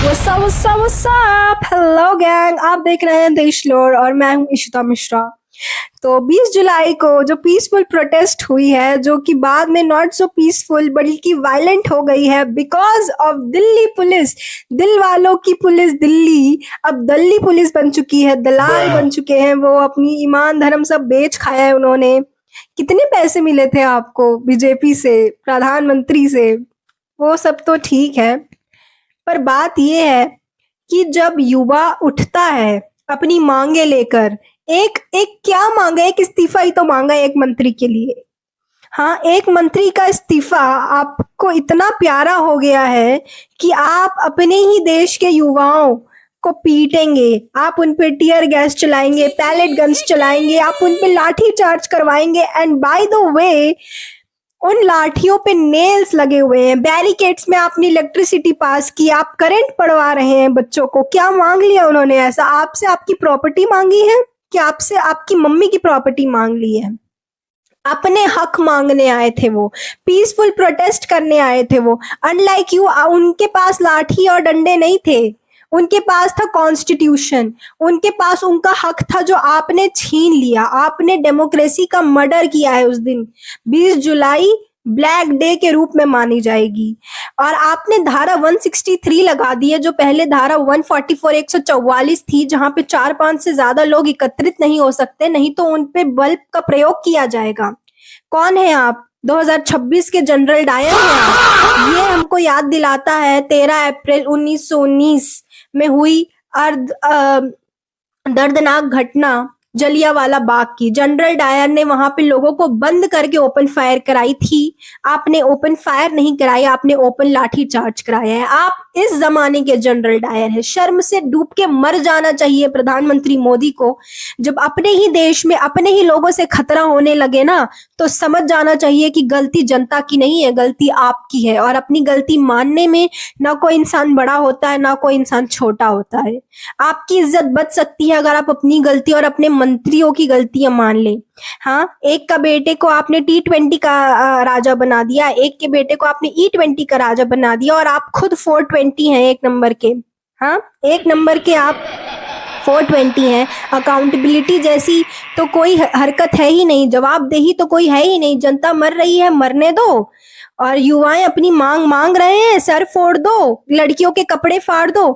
What's up? Hello gang, आप देख रहे हैं देश लोर और मैं हूं इशिता मिश्रा। तो 20 जुलाई को जो पीसफुल प्रोटेस्ट हुई है, जो कि बाद में नॉट सो पीसफुल बल्कि वायलेंट हो गई है बिकॉज ऑफ दिल्ली पुलिस। दिल वालों की पुलिस दिल्ली अब दल्ली पुलिस बन चुकी है, दलाल बन चुके हैं वो। अपनी ईमान धर्म सब बेच खाया है उन्होंने। कितने पैसे मिले थे आपको बीजेपी से, प्रधानमंत्री से? वो सब तो ठीक है, पर बात यह है कि जब युवा उठता है अपनी मांगे लेकर, एक एक क्या मांगा, एक इस्तीफा ही तो मांगा एक मंत्री के लिए। हाँ, एक मंत्री का इस्तीफा आपको इतना प्यारा हो गया है कि आप अपने ही देश के युवाओं को पीटेंगे, आप उन पे टीयर गैस चलाएंगे, पैलेट गन्स चलाएंगे, आप उन पे लाठी चार्ज करवाएंगे। एंड बाय द वे, उन लाठियों पे नेल्स लगे हुए हैं, बैरिकेड्स में आपने इलेक्ट्रिसिटी पास की, आप करंट पड़वा रहे हैं बच्चों को। क्या मांग लिया उन्होंने ऐसा? आपसे आपकी प्रॉपर्टी मांगी है कि आपसे आपकी मम्मी की प्रॉपर्टी मांग ली है? अपने हक मांगने आए थे वो, पीसफुल प्रोटेस्ट करने आए थे वो। अनलाइक यू, उनके पास लाठी और डंडे नहीं थे, उनके पास था कॉन्स्टिट्यूशन, उनके पास उनका हक था जो आपने छीन लिया। आपने डेमोक्रेसी का मर्डर किया है उस दिन। 20 जुलाई ब्लैक डे के रूप में मानी जाएगी। और आपने धारा 163 लगा दी है, जो पहले धारा 144 144 थी, जहां पे 4-5 से ज्यादा लोग एकत्रित नहीं हो सकते, नहीं तो उन पे बल का प्रयोग किया जाएगा। कौन है आप? 2026 के जनरल डायर हैं आप। ये हमको याद दिलाता है 13 अप्रैल 1919 में हुई दर्दनाक घटना जलियांवाला बाग की। जनरल डायर ने वहां पे लोगों को बंद करके ओपन फायर कराई थी। आपने ओपन फायर नहीं कराई, आपने ओपन लाठी चार्ज कराया है। आप इस जमाने के जनरल डायर है। शर्म से डूब के मर जाना चाहिए प्रधानमंत्री मोदी को। जब अपने ही देश में अपने ही लोगों से खतरा होने लगे ना, तो समझ जाना चाहिए कि गलती जनता की नहीं है, गलती आपकी है। और अपनी गलती मानने में ना कोई इंसान बड़ा होता है, ना कोई इंसान छोटा होता है। आपकी इज्जत बच सकती है अगर आप अपनी गलती और अपने मंत्रियों की गलतियां मान ले। हाँ, एक का बेटे को आपने T20 का राजा बना दिया, एक के बेटे को आपने E20 का राजा बना दिया, और आप खुद 420 हैं, एक नंबर के। हाँ, एक नंबर के आप 420 हैं। अकाउंटेबिलिटी जैसी तो कोई हरकत है ही नहीं, जवाबदेही तो कोई है ही नहीं। जनता मर रही है, मरने दो। और युवाएं अपनी मांग रहे हैं, सर फोड़ दो, लड़कियों के कपड़े फाड़ दो।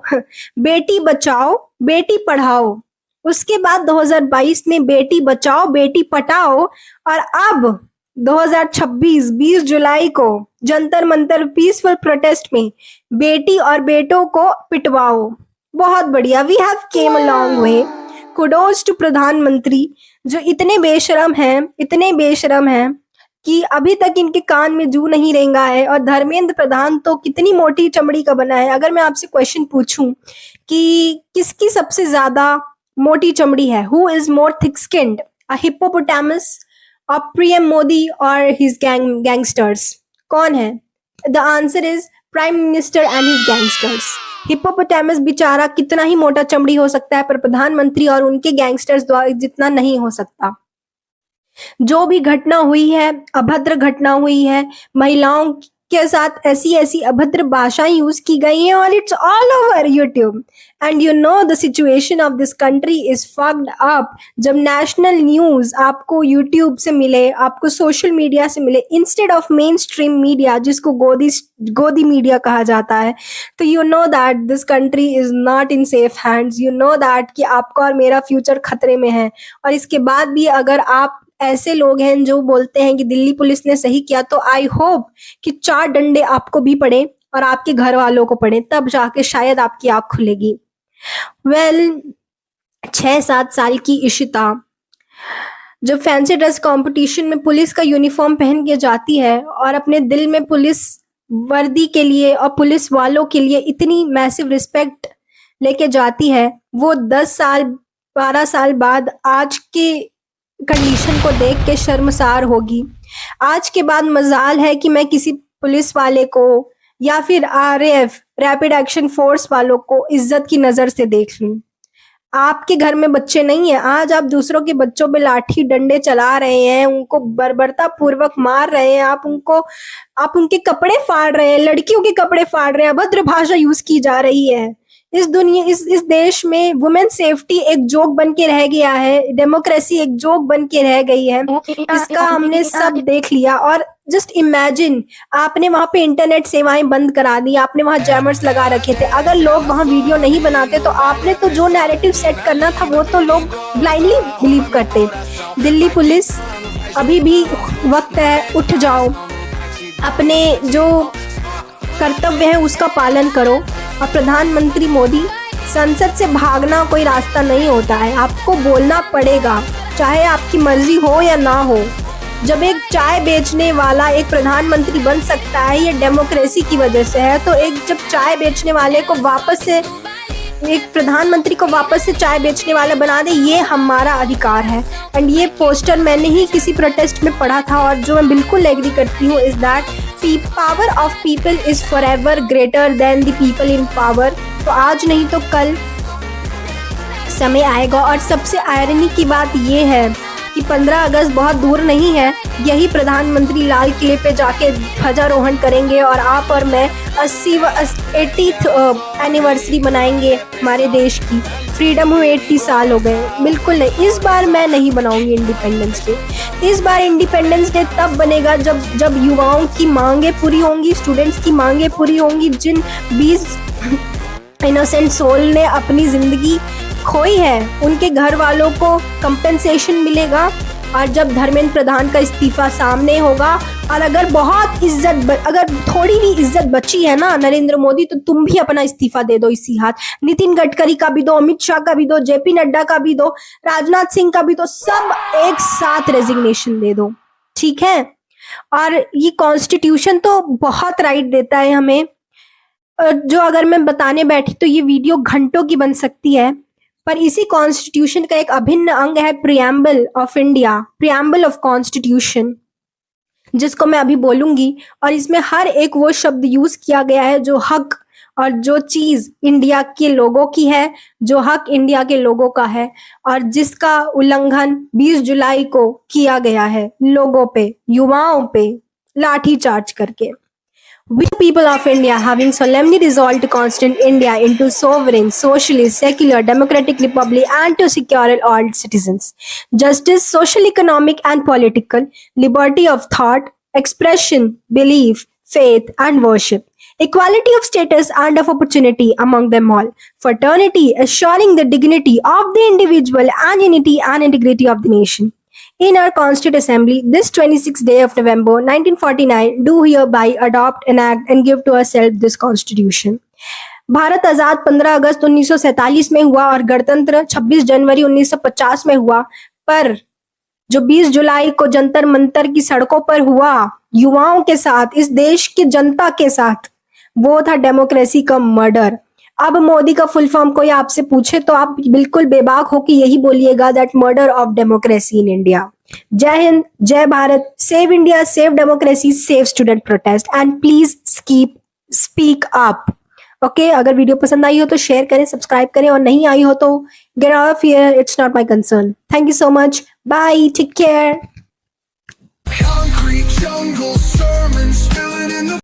बेटी बचाओ, बेटी पढ़ाओ। उसके बाद 2022 में बेटी बचाओ, बेटी पटाओ। और अब 2026 20 जुलाई को जंतर मंतर पीसफुल प्रोटेस्ट में बेटी और बेटों को पिटवाओ। बहुत बढ़िया, we have came a long way. Kudos to प्रधानमंत्री, जो इतने बेशरम हैं कि अभी तक इनके कान में जू नहीं रेंगा है। और धर्मेंद्र प्रधान तो कितनी मोटी चमड़ी का बना है। अगर मैं आपसे क्वेश्चन पूछूं कि किसकी सबसे ज्यादा मोटी चमड़ी है, who is more thick skinned, a hippopotamus और पीएम मोदी और हिज गैंगस्टर्स? कौन है? The answer is prime minister and his gangsters. Hippopotamus बेचारा कितना ही मोटा चमड़ी हो सकता है, पर प्रधानमंत्री और उनके गैंगस्टर्स द्वारा जितना नहीं हो सकता। जो भी घटना हुई है, अभद्र घटना हुई है, महिलाओं के साथ ऐसी ऐसी अभद्र भाषाएं यूज की गई हैं, और it's all over YouTube. And you know the situation of this country is fucked up. जब नेशनल न्यूज आपको यूट्यूब से मिले, आपको सोशल मीडिया से मिले, instead of main stream media, जिसको गोदी मीडिया कहा जाता है, तो you know that this country is not in safe hands. You know that कि आपका और मेरा फ्यूचर खतरे में है। और इसके बाद भी अगर आप ऐसे लोग हैं जो बोलते हैं कि दिल्ली पुलिस ने सही किया, तो आई होप कि 4 डंडे आपको भी पड़े और आपके घर वालों को पड़े, तब जाके शायद आपकी आंख खुलेगी। वेल, 6-7 साल की इशिता जब फैंसी ड्रेस कंपटीशन में पुलिस का यूनिफॉर्म पहन के जाती है और अपने दिल में पुलिस वर्दी के लिए और पुलिस वालों के लिए इतनी मैसिव रिस्पेक्ट लेके जाती है, वो 10 साल 12 साल बाद आज के कंडीशन को देख के शर्मसार होगी। आज के बाद मजाल है कि मैं किसी पुलिस वाले को या फिर RAF रैपिड एक्शन फोर्स वालों को इज्जत की नजर से देख लूं। आपके घर में बच्चे नहीं है, आज आप दूसरों के बच्चों पे लाठी डंडे चला रहे हैं, उनको बर्बरता पूर्वक मार रहे हैं, आप उनके कपड़े फाड़ रहे हैं, लड़कियों के कपड़े फाड़ रहे हैं, अभद्र भाषा यूज की जा रही है। इस दुनिया इस देश में वुमेन सेफ्टी एक जोक बन के रह गया है, डेमोक्रेसी एक जोक बन के रह गई है। इसका हमने सब देख लिया। और जस्ट इमेजिन, आपने वहां पे इंटरनेट सेवाएं बंद करा दी, आपने वहां जैमर्स लगा रखे थे। अगर लोग वहां वीडियो नहीं बनाते तो आपने तो जो नैरेटिव सेट करना था वो तो लोग ब्लाइंडली बिलीव करते। दिल्ली पुलिस, अभी भी वक्त है, उठ जाओ, अपने जो कर्तव्य है उसका पालन करो। और प्रधानमंत्री मोदी, संसद से भागना कोई रास्ता नहीं होता है, आपको बोलना पड़ेगा, चाहे आपकी मर्जी हो या ना हो। जब एक चाय बेचने वाला एक प्रधानमंत्री बन सकता है, ये डेमोक्रेसी की वजह से है। तो एक जब चाय बेचने वाले को वापस से, एक प्रधानमंत्री को वापस से चाय बेचने वाला बना दे, ये हमारा अधिकार है। एंड ये पोस्टर मैंने ही किसी प्रोटेस्ट में पढ़ा था, और जो मैं बिल्कुल एग्री करती हूँ is that power of people is forever greater than the people in power. तो आज नहीं तो कल समय आएगा। और सबसे आयरनी की बात ये है कि 15 अगस्त बहुत दूर नहीं है, यही प्रधानमंत्री लाल किले पे जाके ध्वजारोहण करेंगे और आप और मैं 80th एनिवर्सरी मनाएंगे हमारे देश की। फ्रीडम हुए 80 साल हो गए। बिल्कुल नहीं, इस बार मैं नहीं बनाऊंगी इंडिपेंडेंस डे। इस बार इंडिपेंडेंस डे तब बनेगा जब युवाओं की मांगे पूरी होंगी, स्टूडेंट्स की मांगे पूरी होंगी, जिन 20 इनोसेंट सोल ने अपनी जिंदगी खोई है, उनके घर वालों को कंपेंसेशन मिलेगा। और जब धर्मेंद्र प्रधान का इस्तीफा सामने होगा, और अगर अगर थोड़ी भी इज्जत बची है ना नरेंद्र मोदी, तो तुम भी अपना इस्तीफा दे दो इसी हाथ। नितिन गडकरी का भी दो, अमित शाह का भी दो, जेपी नड्डा का भी दो, राजनाथ सिंह का भी दो, सब एक साथ रेजिग्नेशन दे दो, ठीक है। और ये कॉन्स्टिट्यूशन तो बहुत राइट देता है हमें, जो अगर मैं बताने बैठी तो ये वीडियो घंटों की बन सकती है। पर इसी कॉन्स्टिट्यूशन का एक अभिन्न अंग है preamble of India, preamble of constitution, जिसको मैं अभी बोलूंगी। और इसमें हर एक वो शब्द यूज किया गया है जो हक और जो चीज इंडिया के लोगों की है, जो हक इंडिया के लोगों का है, और जिसका उल्लंघन 20 जुलाई को किया गया है लोगों पे, युवाओं पे लाठीचार्ज करके। We people of India having solemnly resolved to constitute India into sovereign, socialist, secular, democratic republic and to secure all its citizens justice, social, economic and political, liberty of thought, expression, belief, faith and worship, equality of status and of opportunity among them all, fraternity, assuring the dignity of the individual and unity and integrity of the nation. In our Constituent Assembly, this 26th day of November 1949, do hereby adopt, enact and give to ourselves this Constitution. Bharat आजाद 15 अगस्त 1947 में हुआ और गणतंत्र 26 जनवरी 1950 में हुआ। पर जो 20 जुलाई को जंतर मंतर की सड़कों पर हुआ युवाओं के साथ, इस देश की जनता के साथ, वो था डेमोक्रेसी का मर्डर। अब मोदी का फुल फॉर्म कोई आपसे पूछे तो आप बिल्कुल बेबाक हो कि यही बोलिएगा, that murder of democracy in India. जय हिंद, जय Bharat, save India, save democracy, save student protest and please speak up. Okay, अगर वीडियो पसंद आई हो तो शेयर करें, सब्सक्राइब करें, और नहीं आई हो तो get out of here, it's not my concern. Thank you so much, bye, take care.